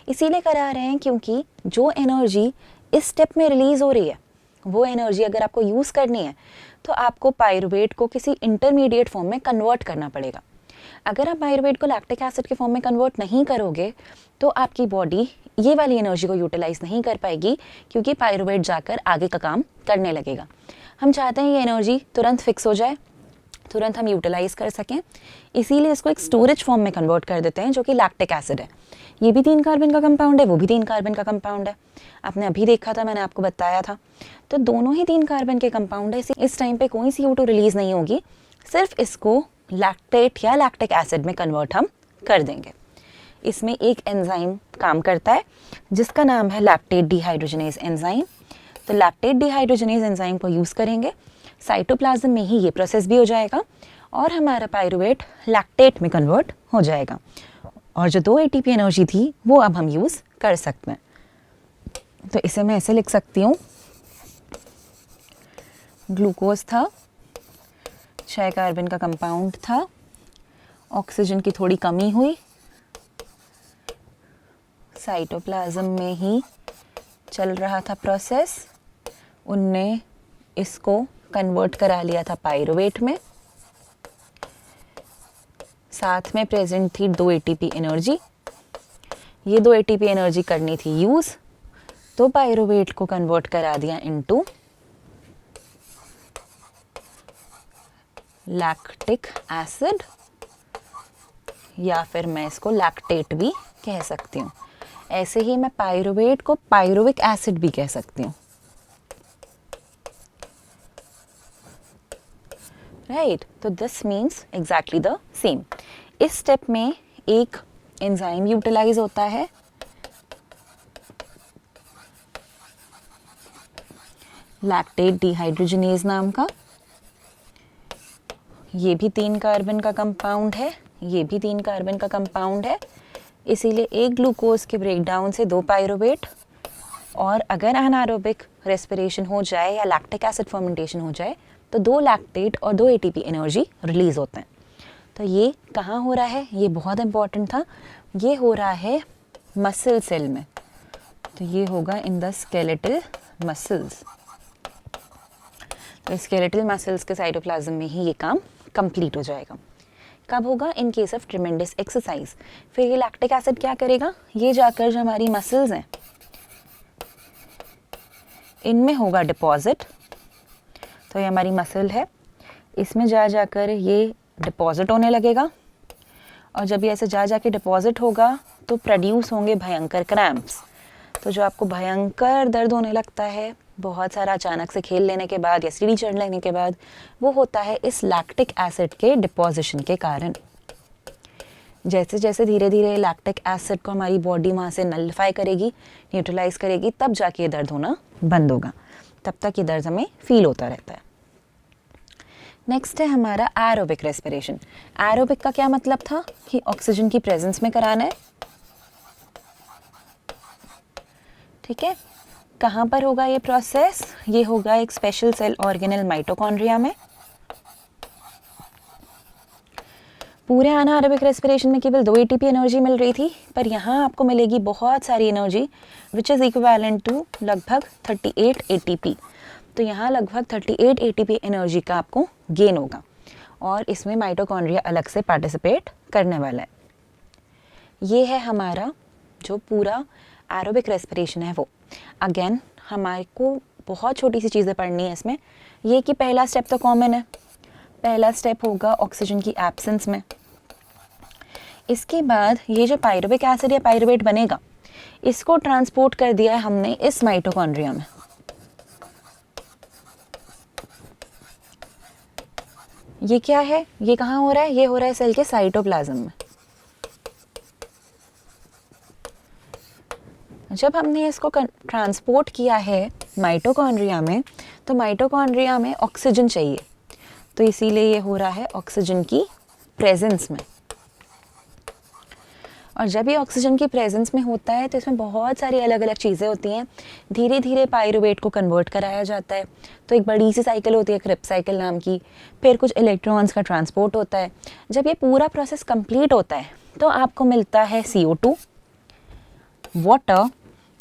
इसीलिए करा रहे हैं क्योंकि जो एनर्जी इस स्टेप में रिलीज़ हो रही है वो एनर्जी अगर आपको यूज़ करनी है तो आपको पायरुवेट को किसी इंटरमीडिएट फॉर्म में कन्वर्ट करना पड़ेगा। अगर आप पायरुवेट को लैक्टिक एसिड के फॉर्म में कन्वर्ट नहीं करोगे तो आपकी बॉडी ये वाली एनर्जी को यूटिलाइज नहीं कर पाएगी, क्योंकि पायरुवेट जाकर आगे का काम करने लगेगा। हम चाहते हैं ये एनर्जी तुरंत फिक्स हो जाए, तुरंत हम यूटिलाइज कर सकें, इसीलिए इसको एक स्टोरेज फॉर्म में कन्वर्ट कर देते हैं, जो कि लैक्टिक एसिड है। ये भी 3 कार्बन का कंपाउंड है, वो भी 3 कार्बन का कंपाउंड है। आपने अभी देखा था, मैंने आपको बताया था। तो दोनों ही 3 कार्बन के कंपाउंड है। इस टाइम पे कोई CO2 रिलीज नहीं होगी, सिर्फ इसको लैक्टेट या लैक्टिक एसिड में कन्वर्ट हम कर देंगे। इसमें एक एंजाइम काम करता है जिसका नाम है लैक्टेट डिहाइड्रोजनेज एंजाइम। तो लैक्टेट डिहाइड्रोजनेज एंजाइम को यूज़ करेंगे, साइटोप्लाज्म में ही ये प्रोसेस भी हो जाएगा और हमारा पायरुवेट लैक्टेट में कन्वर्ट हो जाएगा, और जो 2 ATP एनर्जी थी वो अब हम यूज़ कर सकते हैं। तो इसे मैं ऐसे लिख सकती हूँ, ग्लूकोज था, 6 कार्बन का कंपाउंड था, ऑक्सीजन की थोड़ी कमी हुई, साइटोप्लाज्म में ही चल रहा था प्रोसेस, उनने इसको कन्वर्ट करा लिया था पायरुवेट में। साथ में प्रेजेंट थी 2 ATP एनर्जी। ये 2 ATP एनर्जी करनी थी यूज़, तो पायरुवेट को कन्वर्ट करा दिया इनटू लैक्टिक एसिड, या फिर मैं इसको लैक्टेट भी कह सकती हूँ। ऐसे ही मैं पायरुवेट को पायरुविक एसिड भी कह सकती हूँ, राइट। तो this means exactly the same. इस स्टेप में एक एंजाइम यूटिलाइज होता है, लैक्टेट डिहाइड्रोजनेज नाम का। ये भी 3 कार्बन का कंपाउंड है, ये भी 3 कार्बन का कंपाउंड है, इसीलिए एक ग्लूकोज के ब्रेकडाउन से 2 पायरुवेट, और अगर एनारोबिक रेस्पिरेशन हो जाए या लैक्टिक एसिड फर्मेंटेशन हो जाए तो 2 लैक्टेट और 2 एटीपी एनर्जी रिलीज होते हैं। तो ये कहाँ हो रहा है, ये बहुत इंपॉर्टेंट था, ये हो रहा है मसल सेल में। तो ये होगा इन द स्केलेटल मसल्स। तो स्केलेटल मसल्स के साइटोप्लाज्म में ही ये काम कंप्लीट हो जाएगा। कब होगा? In case of tremendous exercise. फिर ये लैक्टिक एसिड क्या करेगा, ये जाकर जो हमारी मसल्स हैं इनमें होगा डिपॉजिट। तो ये हमारी मसल है, इसमें जाकर ये डिपॉजिट होने लगेगा, और जब ये ऐसे जाके डिपॉजिट होगा तो प्रोड्यूस होंगे भयंकर क्रैम्प्स। तो जो आपको भयंकर दर्द होने लगता है बहुत सारा अचानक से खेल लेने के बाद या सीढ़ी चढ़ लेने के बाद, वो होता है इस लैक्टिक एसिड के डिपॉजिशन के कारण। जैसे जैसे धीरे धीरे लैक्टिक एसिड को हमारी बॉडी वहाँ से नलिफाई करेगी, न्यूट्रलाइज करेगी, तब जाके ये दर्द होना बंद होगा। तब तक ये दर्द हमें फील होता रहता है। नेक्स्ट है हमारा एरोबिक रेस्पिरेशन। एरोबिक का क्या मतलब था कि ऑक्सीजन की प्रेजेंस में कराना है, ठीक है। कहाँ पर होगा ये प्रोसेस? ये होगा एक स्पेशल सेल ऑर्गेनल माइटोकॉन्ड्रिया में। पूरे एनारोबिक रेस्पिरेशन में केवल 2 एटीपी एनर्जी मिल रही थी, पर यहाँ आपको मिलेगी बहुत सारी energy which is equivalent to लगभग 38 एटीपी। तो यहाँ लगभग 38 एटीपी एनर्जी का आपको गेन होगा, और इसमें माइटोकॉन्ड्रिया अलग से पार्टिसिपेट करने वाला है। ये है हमारा जो पूरा एरोबिक रेस्पिरेशन है वो। अगेन हमारे को बहुत छोटी सी चीज़ें पढ़नी है इसमें। ये कि पहला स्टेप तो कॉमन है, पहला स्टेप होगा ऑक्सीजन की एब्सेंस में। इसके बाद ये जो पायरुविक एसिड या पायरुवेट बनेगा, इसको ट्रांसपोर्ट कर दिया है हमने इस माइटोकॉन्ड्रिया में। ये क्या है, ये कहाँ हो रहा है? ये हो रहा है सेल के साइटोप्लाज्म में। जब हमने इसको ट्रांसपोर्ट किया है माइटोकॉन्ड्रिया में, तो माइटोकॉन्ड्रिया में ऑक्सीजन चाहिए, तो इसीलिए ये हो रहा है ऑक्सीजन की प्रेजेंस में। और जब ये ऑक्सीजन की प्रेजेंस में होता है तो इसमें बहुत सारी अलग अलग चीज़ें होती हैं। धीरे धीरे पायरुवेट को कन्वर्ट कराया जाता है। तो एक बड़ी सी साइकिल होती है क्रिप्स साइकिल नाम की, फिर कुछ इलेक्ट्रॉन्स का ट्रांसपोर्ट होता है। जब ये पूरा प्रोसेस कंप्लीट होता है तो आपको मिलता है CO2, वाटर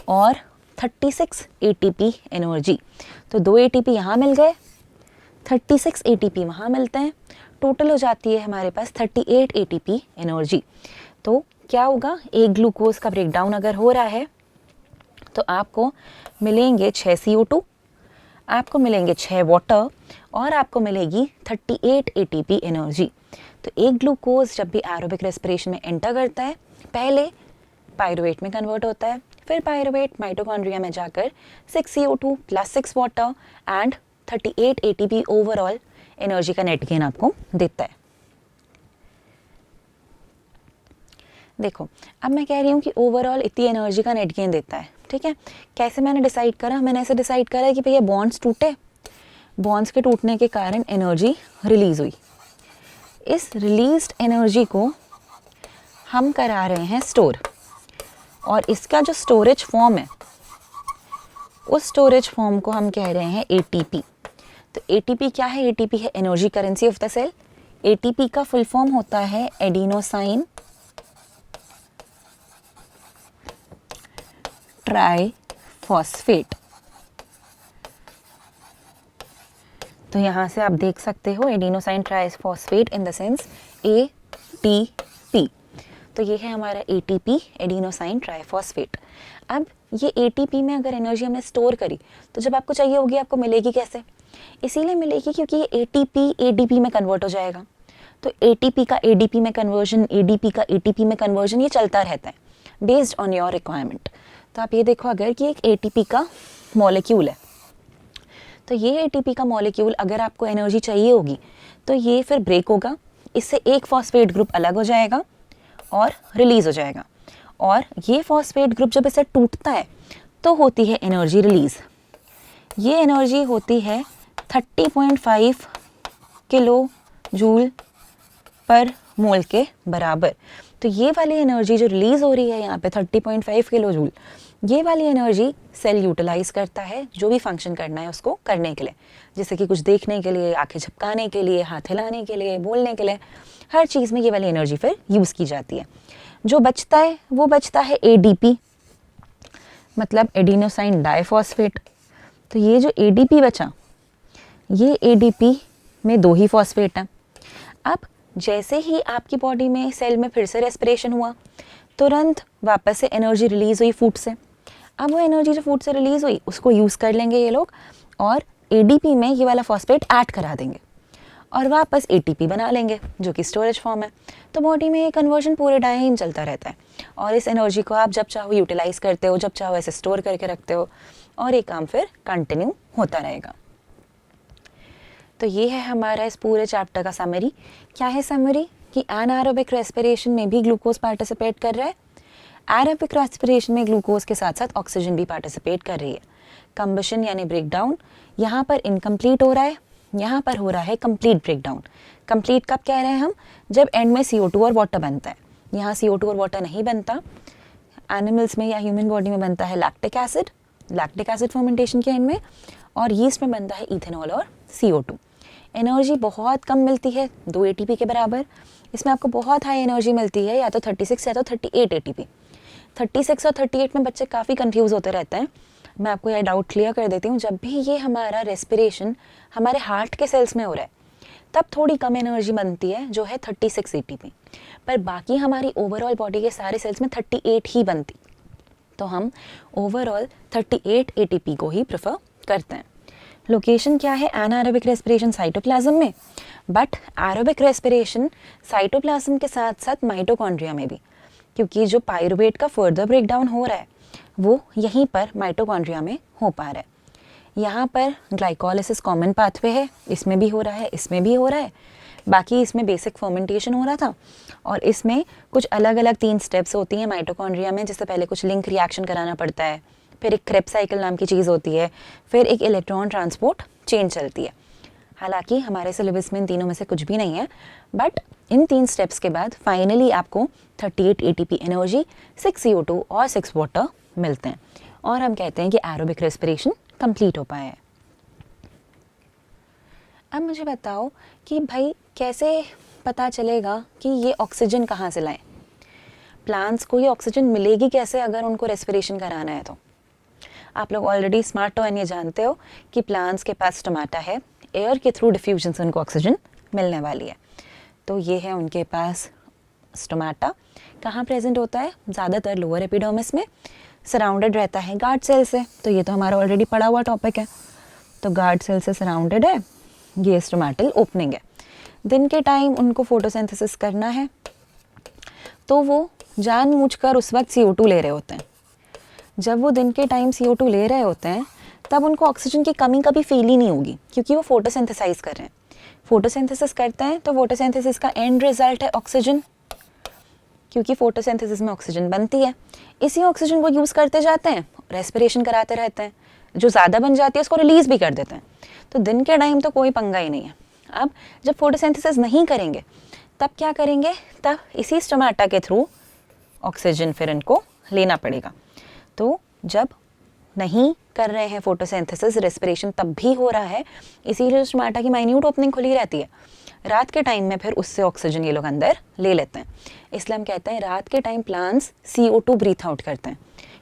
और 36 ATP एनर्जी। तो 2 ATP यहाँ मिल गए, 36 ATP वहाँ मिलते हैं, टोटल हो जाती है हमारे पास 38 ATP एनर्जी। तो क्या होगा, एक ग्लूकोज का ब्रेकडाउन अगर हो रहा है तो आपको मिलेंगे 6 CO2, आपको मिलेंगे 6 वाटर, और आपको मिलेगी 38 ATP एनर्जी। तो एक ग्लूकोज जब भी एरोबिक रेस्पिरेशन में एंटर करता है, पहले पायरुवेट में कन्वर्ट होता है, फिर पायरुवेट माइटोकॉन्ड्रिया में जाकर 6 CO2 plus 6 water and 38 ATP overall energy का नेट गेन आपको देता है। देखो, अब मैं कह रही हूँ कि ओवरऑल इतनी एनर्जी का नेट गेन देता है, ठीक है। कैसे मैंने डिसाइड करा? मैंने ऐसे डिसाइड करा कि भैया बॉन्ड्स टूटे, बॉन्ड्स के टूटने के कारण एनर्जी रिलीज हुई। इस रिलीज्ड एनर्जी को हम करा रहे हैं स्टोर, और इसका जो स्टोरेज फॉर्म है उस स्टोरेज फॉर्म को हम कह रहे हैं ATP। तो ATP क्या है? ATP है energy currency of the cell. ATP का फुल फॉर्म होता है एडिनोसाइन ट्राइफॉस्फेट। तो यहाँ से आप देख सकते हो adenosine triphosphate in the sense ATP। तो ये है हमारा ATP, एडिनोसाइन ट्राइफॉस्फेट। अब ये ATP में अगर एनर्जी हमने स्टोर करी तो जब आपको चाहिए होगी आपको मिलेगी कैसे? इसीलिए मिलेगी क्योंकि ये ATP ADP में कन्वर्ट हो जाएगा। तो ATP का ADP में कन्वर्जन, ADP का ATP में कन्वर्जन, ये चलता रहता है। Based on your requirement. तो आप ये देखो अगर कि एक एटीपी का मॉलिक्यूल है, तो ये एटीपी का मॉलिक्यूल अगर आपको एनर्जी चाहिए होगी तो ये फिर ब्रेक होगा, इससे एक फॉस्फेट ग्रुप अलग हो जाएगा और रिलीज हो जाएगा, और ये फॉस्फेट ग्रुप जब इसे टूटता है तो होती है एनर्जी रिलीज। ये एनर्जी होती है 30.5 किलो जूल पर मोल के बराबर। तो ये वाली एनर्जी जो रिलीज हो रही है यहाँ पे 30.5 किलो जूल, ये वाली एनर्जी सेल यूटिलाइज करता है जो भी फंक्शन करना है उसको करने के लिए, जैसे कि कुछ देखने के लिए, आंखें झपकाने के लिए, हाथ हिलाने के लिए, बोलने के लिए, हर चीज़ में ये वाली एनर्जी फिर यूज़ की जाती है। जो बचता है वो बचता है एडीपी, मतलब एडिनोसाइन डाइफॉस्फेट। तो ये जो एडीपी बचा, ये एडीपी में 2 ही फॉस्फेट हैं। अब जैसे ही आपकी बॉडी में सेल में फिर से रेस्पिरेशन हुआ, तुरंत वापस से एनर्जी रिलीज़ हुई फूड से। अब वो एनर्जी जो फूड से रिलीज़ हुई उसको यूज़ कर लेंगे ये लोग, और एडीपी में ये वाला फॉस्फेट ऐड करा देंगे और वापस एटीपी बना लेंगे जो कि स्टोरेज फॉर्म है। तो बॉडी में ये कन्वर्जन पूरे टाइम चलता रहता है, और इस एनर्जी को आप जब चाहो यूटिलाइज करते हो, जब चाहो ऐसे स्टोर करके रखते हो, और ये काम फिर कंटिन्यू होता रहेगा। तो ये है हमारा इस पूरे चैप्टर का समरी। क्या है समरी? कि एनारोबिक रेस्पिरेशन में भी ग्लूकोज पार्टिसिपेट कर रहा है, एरोबिक रेस्पिरेशन में ग्लूकोज के साथ साथ ऑक्सीजन भी पार्टिसिपेट कर रही है। कंबशन यानी ब्रेकडाउन यहाँ पर इनकम्प्लीट हो रहा है, यहाँ पर हो रहा है कंप्लीट ब्रेकडाउन। कंप्लीट कब कह रहे हैं हम? जब एंड में CO2 और वाटर बनता है। यहाँ CO2 और वाटर नहीं बनता, एनिमल्स में या ह्यूमन बॉडी में बनता है लैक्टिक एसिड फर्मेंटेशन के एंड में, और यीस्ट में बनता है इथेनॉल और CO2। एनर्जी बहुत कम मिलती है, 2 ATP के बराबर। इसमें आपको बहुत हाई एनर्जी मिलती है, या तो 36 या तो 38 ATP। 36 और 38 में बच्चे काफ़ी कंफ्यूज होते रहते हैं। मैं आपको यह डाउट क्लियर कर देती हूँ, जब भी ये हमारा रेस्पिरेशन हमारे हार्ट के सेल्स में हो रहा है तब थोड़ी कम एनर्जी बनती है जो है 36 ATP, पर बाकी हमारी ओवरऑल बॉडी के सारे सेल्स में 38 ही बनती। तो हम ओवरऑल 38 ATP को ही प्रेफर करते हैं। लोकेशन क्या है एनारोबिक रेस्पिरेशन? साइटोप्लाज्म में, बट एरोबिक रेस्पिरेशन साइटोप्लाज्म के साथ साथ माइटोकॉन्ड्रिया में भी, क्योंकि जो पायरुवेट का फर्दर ब्रेकडाउन हो रहा है वो यहीं पर माइटोकॉन्ड्रिया में हो पा रहा है। यहाँ पर ग्लाइकोलिसिस कॉमन पाथवे है, इसमें भी हो रहा है, इसमें भी हो रहा है। बाकी इसमें बेसिक फर्मेंटेशन हो रहा था, और इसमें कुछ अलग अलग 3 स्टेप्स होती हैं माइटोकॉन्ड्रिया में, जिससे पहले कुछ लिंक रिएक्शन कराना पड़ता है, फिर एक क्रेब्स साइकिल नाम की चीज़ होती है, फिर एक इलेक्ट्रॉन ट्रांसपोर्ट चेन चलती है। हालांकि हमारे सिलेबस में इन तीनों में से कुछ भी नहीं है, बट इन 3 स्टेप्स के बाद फाइनली आपको 38 ATP एनर्जी, 6 CO2 और 6 वाटर मिलते हैं, और हम कहते हैं कि एरोबिक रेस्पिरेशन कंप्लीट हो पाया है। अब मुझे बताओ कि भाई कैसे पता चलेगा कि ये ऑक्सीजन कहाँ से लाएं? प्लांट्स को ये ऑक्सीजन मिलेगी कैसे अगर उनको रेस्पिरेशन कराना है? तो आप लोग ऑलरेडी स्मार्ट हो एंड ये जानते हो कि प्लांट्स के पास स्टोमाटा है, एयर के थ्रू डिफ्यूजन से उनको ऑक्सीजन मिलने वाली है। तो ये है उनके पास स्टोमाटा। कहाँ प्रेजेंट होता है? ज़्यादातर लोअर एपिडर्मिस में, सराउंडेड रहता है गार्ड सेल से। तो ये तो हमारा ऑलरेडी पढ़ा हुआ टॉपिक है। तो गार्ड सेल से सराउंडेड है, ये स्टोमेटल ओपनिंग है। दिन के टाइम उनको फोटोसिंथेसिस करना है, तो वो जानबूझकर उस वक्त CO2 ले रहे होते हैं। जब वो दिन के टाइम CO2 ले रहे होते हैं तब उनको ऑक्सीजन की कमी कभी फील ही नहीं होगी, क्योंकि वो फोटोसिंथेसाइज कर रहे हैं। फोटोसिंथेसिस करते हैं तो फोटोसिंथेसिस का एंड रिजल्ट है ऑक्सीजन, क्योंकि फोटोसिंथेसिस में ऑक्सीजन बनती है। इसी ऑक्सीजन को यूज़ करते जाते हैं, रेस्पिरेशन कराते रहते हैं, जो ज़्यादा बन जाती है उसको रिलीज़ भी कर देते हैं। तो दिन के टाइम तो कोई पंगा ही नहीं है। अब जब फोटोसिंथेसिस नहीं करेंगे तब क्या करेंगे? तब इसी स्टोमाटा के थ्रू ऑक्सीजन फिर इनको लेना पड़ेगा। तो जब नहीं कर रहे हैं फोटोसिंथेसिस, रेस्पिरेशन तब भी हो रहा है, इसीलिए स्टोमाटा की माइन्यूट ओपनिंग खुली रहती है। रात के टाइम में फिर उससे ऑक्सीजन ये लोग अंदर ले लेते हैं। इसलिए हम कहते हैं रात के time plants CO2 breathe out करते हैं,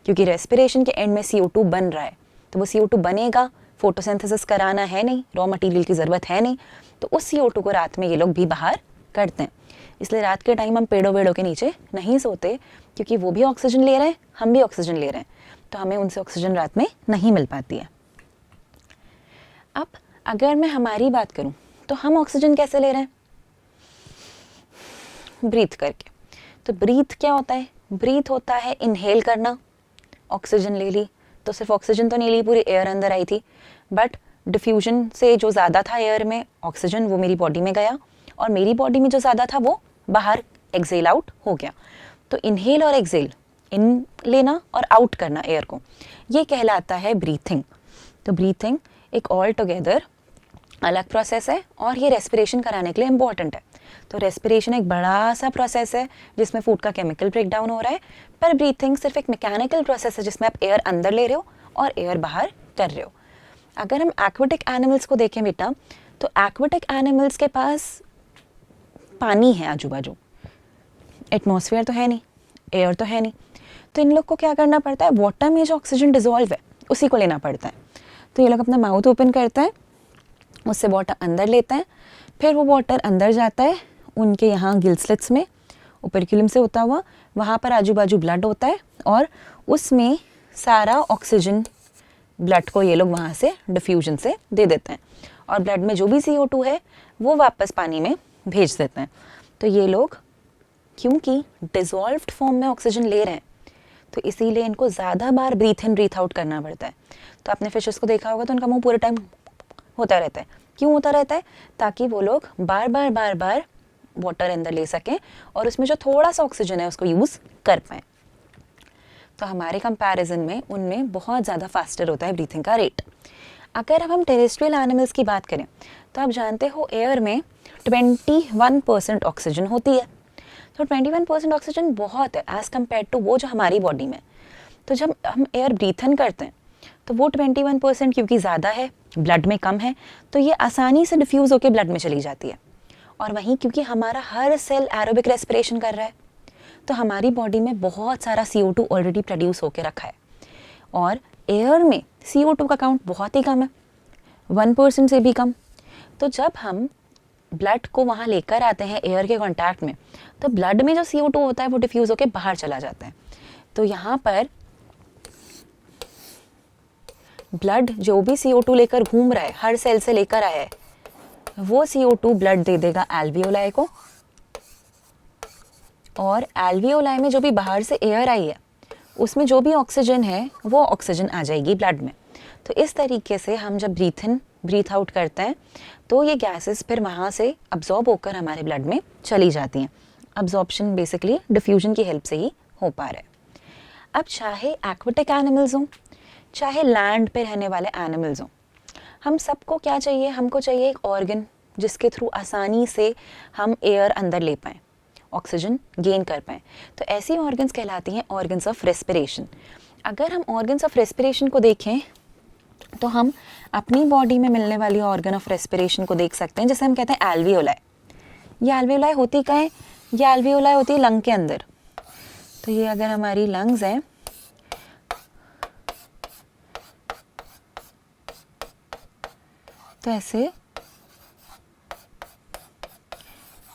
क्योंकि रेस्पिरेशन के एंड में CO2 बन रहा है। तो वो CO2 बनेगा, फोटोसिंथेसिस कराना है नहीं, रॉ मटेरियल की ज़रूरत है नहीं, तो उस CO2 को रात में ये लोग भी बाहर करते हैं। इसलिए रात के टाइम हम पेड़ों वेड़ों के नीचे नहीं सोते, क्योंकि वो भी ऑक्सीजन ले रहे हैं, हम भी ऑक्सीजन ले रहे हैं, तो हमें उनसे ऑक्सीजन रात में नहीं मिल पाती है। अब अगर मैं हमारी बात करूं तो हम ऑक्सीजन कैसे ले रहे हैं? ब्रीथ करके। तो ब्रीथ क्या होता है? ब्रीथ होता है इनहेल करना, ऑक्सीजन ले ली, तो सिर्फ ऑक्सीजन तो नहीं ली, पूरी एयर अंदर आई थी, बट डिफ्यूजन से जो ज़्यादा था एयर में ऑक्सीजन वो मेरी बॉडी में गया, और मेरी बॉडी में जो ज़्यादा था वो बाहर एक्सेल आउट हो गया। तो इनहेल और एक्सेल, इन लेना और आउट करना एयर को, ये कहलाता है ब्रीथिंग। तो ब्रीथिंग एक ऑल टुगेदर अलग प्रोसेस है और ये रेस्पिरेशन कराने के लिए इम्पॉर्टेंट है। तो रेस्पिरेशन एक बड़ा सा प्रोसेस है जिसमें फूड का केमिकल ब्रेकडाउन हो रहा है, पर ब्रीथिंग सिर्फ एक मैकेनिकल प्रोसेस है जिसमें आप एयर अंदर ले रहे हो और एयर बाहर कर रहे हो। अगर हम एक्वेटिक एनिमल्स को देखें बेटा, तो एक्वेटिक एनिमल्स के पास पानी है आजू बाजू, एटमॉस्फेयर तो है नहीं, एयर तो है नहीं, तो इन लोग को क्या करना पड़ता है, वाटर में जो ऑक्सीजन डिजोल्व है उसी को लेना पड़ता है। तो ये लोग अपना माउथ ओपन करते हैं, उससे वाटर अंदर लेते हैं, फिर वो वाटर अंदर जाता है उनके यहाँ गिल स्लिट्स में, ओपेरिकुलम से होता हुआ, वहाँ पर आजू बाजू ब्लड होता है और उसमें सारा ऑक्सीजन ब्लड को ये लोग वहाँ से डिफ्यूजन से दे देते हैं, और ब्लड में जो भी CO2 है वो वापस पानी में भेज देते हैं। तो ये लोग क्योंकि डिज़ोल्व्ड फॉर्म में ऑक्सीजन ले रहे हैं, तो इसीलिए इनको ज़्यादा बार ब्रीथ इन ब्रीथ आउट करना पड़ता है। तो आपने फिशेस को देखा होगा तो उनका मुंह पूरे टाइम होता रहता है। क्यों होता रहता है? ताकि वो लोग बार बार वाटर अंदर ले सकें और उसमें जो थोड़ा सा ऑक्सीजन है उसको यूज़ कर पाएँ। तो हमारे कंपैरिजन में उनमें बहुत ज़्यादा फास्टर होता है ब्रीथिंग का रेट। अगर अब हम टेरेस्ट्रियल एनिमल्स की बात करें तो आप जानते हो एयर में 21% ऑक्सीजन होती है। तो 21% ऑक्सीजन बहुत है एज़ कम्पेयर टू वो जो हमारी बॉडी में। तो जब हम एयर ब्रीथ इन करते हैं तो वो 21% क्योंकि ज़्यादा है, ब्लड में कम है, तो ये आसानी से डिफ्यूज़ होकर ब्लड में चली जाती है। और वहीं क्योंकि हमारा हर सेल एरोबिक रेस्पिरेशन कर रहा है, तो हमारी बॉडी में बहुत सारा CO2 ऑलरेडी प्रोड्यूस होकर रखा है, और एयर में CO2 का काउंट बहुत ही कम है, 1% से भी कम। तो जब हम ब्लड को वहाँ लेकर आते हैं एयर के कांटेक्ट में, तो ब्लड में जो CO2 होता है वो डिफ्यूज़ होकर बाहर चला जाता है। तो यहाँ पर ब्लड जो भी CO2 लेकर घूम रहा है, हर सेल से लेकर आया है, वो CO2 ब्लड दे देगा एल्वियोलाई को, और एल्वियोलाई में जो भी बाहर से एयर आई है उसमें जो भी ऑक्सीजन है वो ऑक्सीजन आ जाएगी ब्लड में। तो इस तरीके से हम जब ब्रीथ इन ब्रीथ आउट करते हैं तो ये गैसेस फिर वहाँ से अब्जॉर्ब होकर हमारे ब्लड में चली जाती हैं। अब्जॉर्प्शन बेसिकली डिफ्यूजन की हेल्प से ही हो पा रहा है। अब चाहे एक्वेटिक एनिमल्स हों चाहे लैंड पे रहने वाले एनिमल्स हों, हम सबको क्या चाहिए, हमको चाहिए एक ऑर्गन जिसके थ्रू आसानी से हम एयर अंदर ले पाएँ, ऑक्सीजन गेन कर पाएँ। तो ऐसी ऑर्गन्स कहलाती हैं ऑर्गन्स ऑफ रेस्पिरेशन। अगर हम ऑर्गन्स ऑफ रेस्पिरेशन को देखें तो हम अपनी बॉडी में मिलने वाली ऑर्गन ऑफ रेस्पिरेशन को देख सकते हैं, जैसे हम कहते हैं एल्वियोलाई। ये एल्वियोलाई होती कहाँ है? ये एल्वियोलाई होती है लंग के अंदर। तो ये अगर हमारी लंग्स हैं, तो ऐसे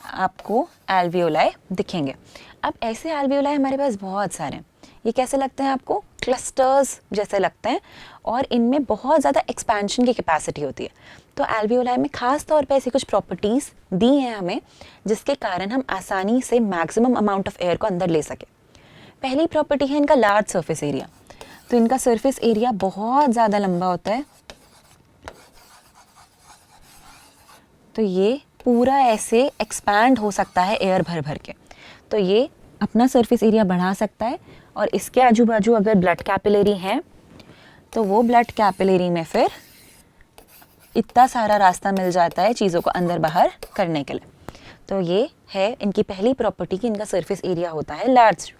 आपको एल्वियोलाई दिखेंगे। अब ऐसे एल्वियोलाई हमारे पास बहुत सारे हैं। ये कैसे लगते हैं आपको? क्लस्टर्स जैसे लगते हैं, और इनमें बहुत ज़्यादा एक्सपेंशन की कैपेसिटी होती है। तो एल्वियोलाई में ख़ास तौर पे ऐसी कुछ प्रॉपर्टीज़ दी हैं हमें जिसके कारण हम आसानी से मैक्सिमम अमाउंट ऑफ एयर को अंदर ले सकें। पहली प्रॉपर्टी है इनका लार्ज सरफेस एरिया। तो इनका सरफेस एरिया बहुत ज़्यादा लंबा होता है, तो ये पूरा ऐसे एक्सपैंड हो सकता है एयर भर भर के। तो ये अपना सरफेस एरिया बढ़ा सकता है, और इसके आजू बाजू अगर ब्लड कैपिलरी हैं तो वो ब्लड कैपिलरी में फिर इतना सारा रास्ता मिल जाता है चीज़ों को अंदर बाहर करने के लिए। तो ये है इनकी पहली प्रॉपर्टी कि इनका सरफेस एरिया होता है लार्ज।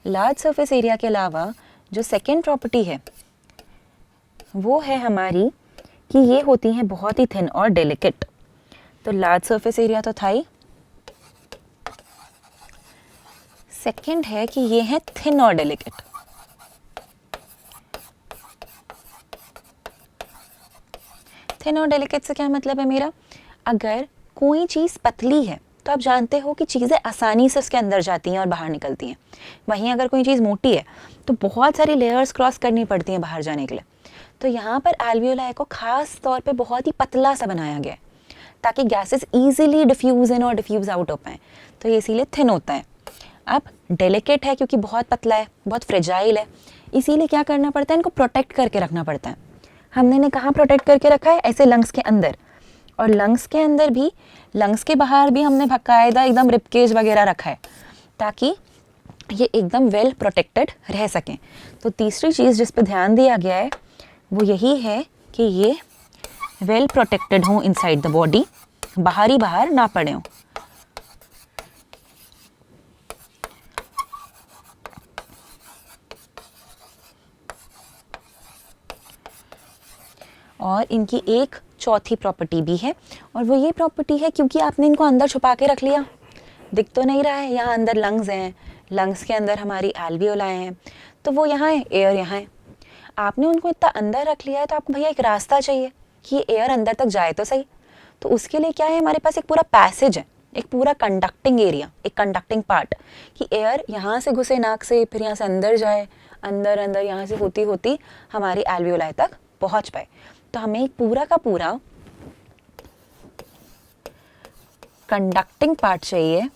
लार्ज सरफेस एरिया के अलावा जो सेकेंड प्रॉपर्टी है वो है हमारी कि ये होती हैं बहुत ही थिन और डेलिकेट। तो लार्ज सरफेस एरिया तो था ही, सेकेंड है कि ये है थिन और डेलिकेट। थिन और डेलिकेट से क्या मतलब है मेरा? अगर कोई चीज़ पतली है तो आप जानते हो कि चीज़ें आसानी से उसके अंदर जाती हैं और बाहर निकलती हैं। वहीं अगर कोई चीज़ मोटी है तो बहुत सारी लेयर्स क्रॉस करनी पड़ती हैं बाहर जाने के लिए। तो यहाँ पर एल्वियोलाई को खास तौर पे बहुत ही पतला सा बनाया गया है ताकि गैसेस ईजिली डिफ्यूज़ इन और डिफ्यूज़ आउट हो पाएँ। तो ये इसीलिए थिन होता है। अब डेलिकेट है क्योंकि बहुत पतला है, बहुत फ्रेजाइल है, इसीलिए क्या करना पड़ता है, इनको प्रोटेक्ट करके रखना पड़ता है। हमने इन्हें कहाँ प्रोटेक्ट करके रखा है, ऐसे लंग्स के अंदर, और लंग्स के अंदर भी, लंग्स के बाहर भी हमने बाकायदा एकदम रिपकेज वगैरह रखा है ताकि ये एकदम वेल प्रोटेक्टेड रह सकें। तो तीसरी चीज़ जिस पर ध्यान दिया गया है वो यही है कि ये वेल प्रोटेक्टेड हों इनसाइड द बॉडी, बाहर ना पड़े हों। और इनकी एक चौथी प्रॉपर्टी भी है, और वो ये प्रॉपर्टी है क्योंकि आपने इनको अंदर छुपा के रख लिया, दिख तो नहीं रहा है, यहाँ अंदर लंग्स हैं, लंग्स के अंदर हमारी एल्वियोलाई हैं, तो वो यहाँ है, एयर यहाँ है। आपने उनको इतना अंदर रख लिया है तो आपको भैया एक रास्ता चाहिए कि ये एयर अंदर तक जाए तो सही। तो उसके लिए क्या है, हमारे पास एक पूरा पैसेज है, एक पूरा कंडक्टिंग एरिया, एक कंडक्टिंग पार्ट, कि एयर यहाँ से घुसे नाक से, फिर यहाँ से अंदर जाए, अंदर अंदर यहाँ से होती होती हमारी एल्वियोलाई तक पहुँच पाए। तो हमें एक पूरा का पूरा कंडक्टिंग पार्ट चाहिए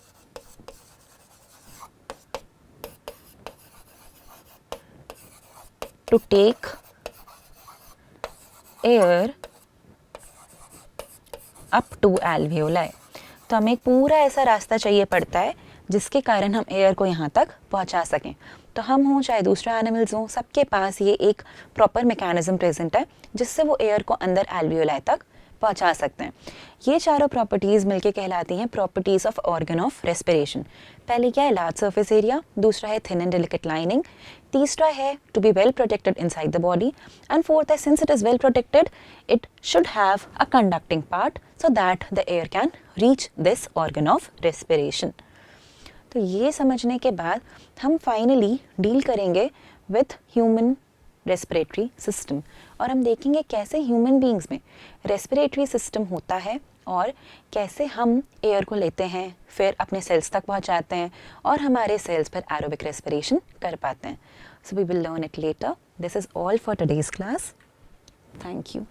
to take air up to alveoli. तो हमें एक पूरा ऐसा रास्ता चाहिए पड़ता है जिसके कारण हम एयर को यहाँ तक पहुँचा सकें। तो हम हों चाहे दूसरे एनिमल्स हों, सबके पास ये एक प्रॉपर मैकेनिज्म प्रेजेंट है जिससे वो एयर को अंदर एल्वियोलाई तक पहुंचा सकते हैं। ये चारों प्रॉपर्टीज़ मिलके कहलाती हैं properties of organ of respiration. पहले क्या है, लार्ज सरफेस एरिया, दूसरा है थिन एंड डेलिकेट लाइनिंग, तीसरा है to be well protected inside the body, and fourth है since it is well protected it should have a conducting part so that the air can reach this organ of respiration. तो ये समझने के बाद हम finally deal करेंगे with human respiratory system, और हम देखेंगे कैसे ह्यूमन बींग्स में रेस्पिरेटरी सिस्टम होता है और कैसे हम एयर को लेते हैं, फिर अपने सेल्स तक पहुंचाते हैं और हमारे सेल्स पर एरोबिक रेस्पिरेशन कर पाते हैं। So we will learn it later. This is all for today's class. Thank you.